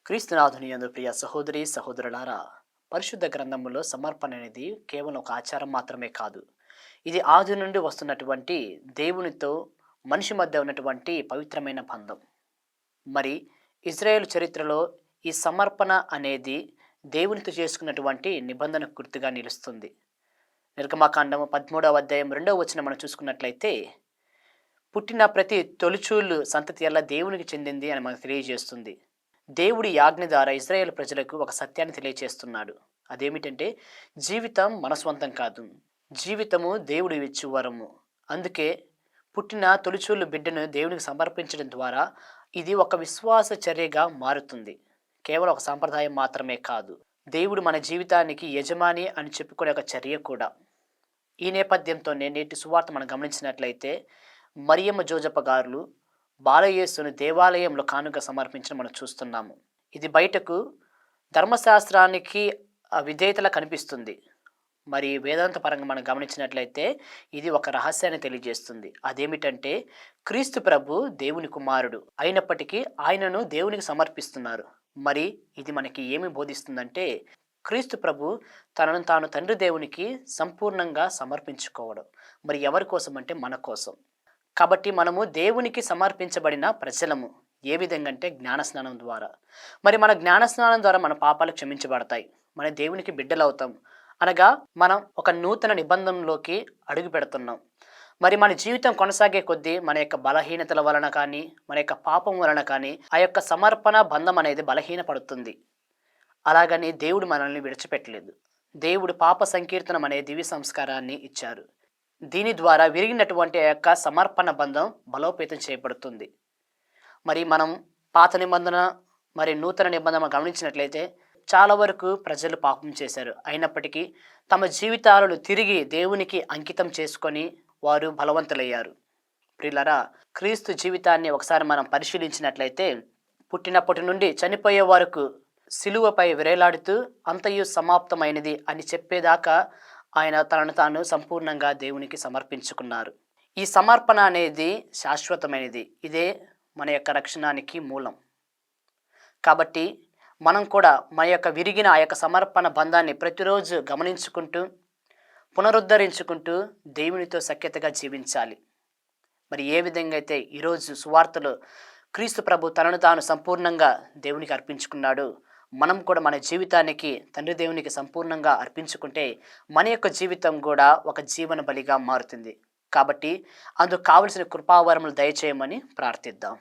క్రీస్తునాథుని యందు ప్రియ సహోదరి సహోదరులారా, పరిశుద్ధ గ్రంథములో సమర్పణ అనేది కేవలం ఒక ఆచారం మాత్రమే కాదు. ఇది ఆది నుండి వస్తున్నటువంటి దేవునితో మనిషి మధ్య ఉన్నటువంటి పవిత్రమైన బంధం. మరి ఇజ్రాయేల్ చరిత్రలో ఈ సమర్పణ అనేది దేవునితో చేసుకున్నటువంటి నిబంధన గుర్తుగా నిలుస్తుంది. నిర్గమకాండము 13వ అధ్యాయం 2వ వచనం మనం చూసుకున్నట్లయితే, పుట్టిన ప్రతి తొలిచూలు సంతతి ఎలా దేవునికి చెందింది అని మనకు తెలియజేస్తుంది. దేవుడి ఆజ్ఞ ద్వారా ఇజ్రాయేల్ ప్రజలకు ఒక సత్యాన్ని తెలియచేస్తున్నాడు. అదేమిటంటే, జీవితం మన స్వంతం కాదు, జీవితము దేవుడు ఇచ్చు వరము. అందుకే పుట్టిన తొలిచూలు బిడ్డను దేవునికి సమర్పించడం ద్వారా ఇది ఒక విశ్వాస చర్యగా మారుతుంది. కేవలం ఒక సాంప్రదాయం మాత్రమే కాదు, దేవుడు మన జీవితానికి యజమాని అని చెప్పుకునే ఒక చర్య కూడా. ఈ నేపథ్యంతోనే నేటి సువార్త మనం గమనించినట్లయితే, మరియమ్మ జోజప్ప గారు బాలయేసును దేవాలయంలో కానుక సమర్పించడం మనం చూస్తున్నాము. ఇది బయటకు ధర్మశాస్త్రానికి విధేయతలా కనిపిస్తుంది. మరి వేదాంత పరంగా మనం గమనించినట్లయితే ఇది ఒక రహస్యాన్ని తెలియజేస్తుంది. అదేమిటంటే, క్రీస్తు ప్రభు దేవుని కుమారుడు అయినప్పటికీ ఆయనను దేవునికి సమర్పిస్తున్నారు. మరి ఇది మనకి ఏమి బోధిస్తుందంటే, క్రీస్తు ప్రభు తనను తాను తండ్రి దేవునికి సంపూర్ణంగా సమర్పించుకోవడం. మరి ఎవరి కోసం అంటే మన కోసం. కాబట్టి మనము దేవునికి సమర్పించబడిన ప్రజలము. ఏ విధంగా అంటే జ్ఞానస్నానం ద్వారా. మరి మన జ్ఞానస్నానం ద్వారా మన పాపాలు క్షమించబడతాయి, మన దేవునికి బిడ్డలవుతాం. అనగా మనం ఒక నూతన నిబంధనలోకి అడుగు పెడుతున్నాం. మరి మన జీవితం కొనసాగే కొద్దీ మన యొక్క బలహీనతల వలన కానీ, మన యొక్క పాపం వలన కానీ ఆ యొక్క సమర్పణ బంధం అనేది బలహీనపడుతుంది. అలాగని దేవుడు మనల్ని విడిచిపెట్టలేదు. దేవుడు పాప సంకీర్తనం అనే దివ్య సంస్కారాన్ని ఇచ్చారు. దీని ద్వారా విరిగినటువంటి ఆ యొక్క సమర్పణ బంధం బలోపేతం చేయబడుతుంది. మరి మనం పాత నిబంధన మరి నూతన నిబంధన గమనించినట్లయితే చాలా వరకు ప్రజలు పాపం చేశారు. అయినప్పటికీ తమ జీవితాలను తిరిగి దేవునికి అంకితం చేసుకొని వారు బలవంతులయ్యారు. ప్రియులారా, క్రీస్తు జీవితాన్ని ఒకసారి మనం పరిశీలించినట్లయితే, పుట్టినప్పటి నుండి చనిపోయే వరకు సిలువపై వేలాడుతూ అంతయు సమాప్తమైనది అని చెప్పేదాకా ఆయన తనను తాను సంపూర్ణంగా దేవునికి సమర్పించుకున్నారు. ఈ సమర్పణ అనేది శాశ్వతమైనది. ఇదే మన యొక్క రక్షణానికి మూలం. కాబట్టి మనం కూడా మన యొక్క విరిగిన ఆ యొక్క సమర్పణ బంధాన్ని ప్రతిరోజు గమనించుకుంటూ, పునరుద్ధరించుకుంటూ దేవునితో సఖ్యతగా జీవించాలి. మరి ఏ విధంగా అయితే ఈరోజు సువార్తలో క్రీస్తు ప్రభు తనను తాను సంపూర్ణంగా దేవునికి అర్పించుకున్నాడు, మనం కూడా మన జీవితానికి తండ్రి దేవునికి సంపూర్ణంగా అర్పించుకుంటే మన యొక్క జీవితం కూడా ఒక జీవన బలిగా మారుతుంది. కాబట్టి అందుకు కావలసిన కృపావరములు దయచేయమని ప్రార్థిద్దాం.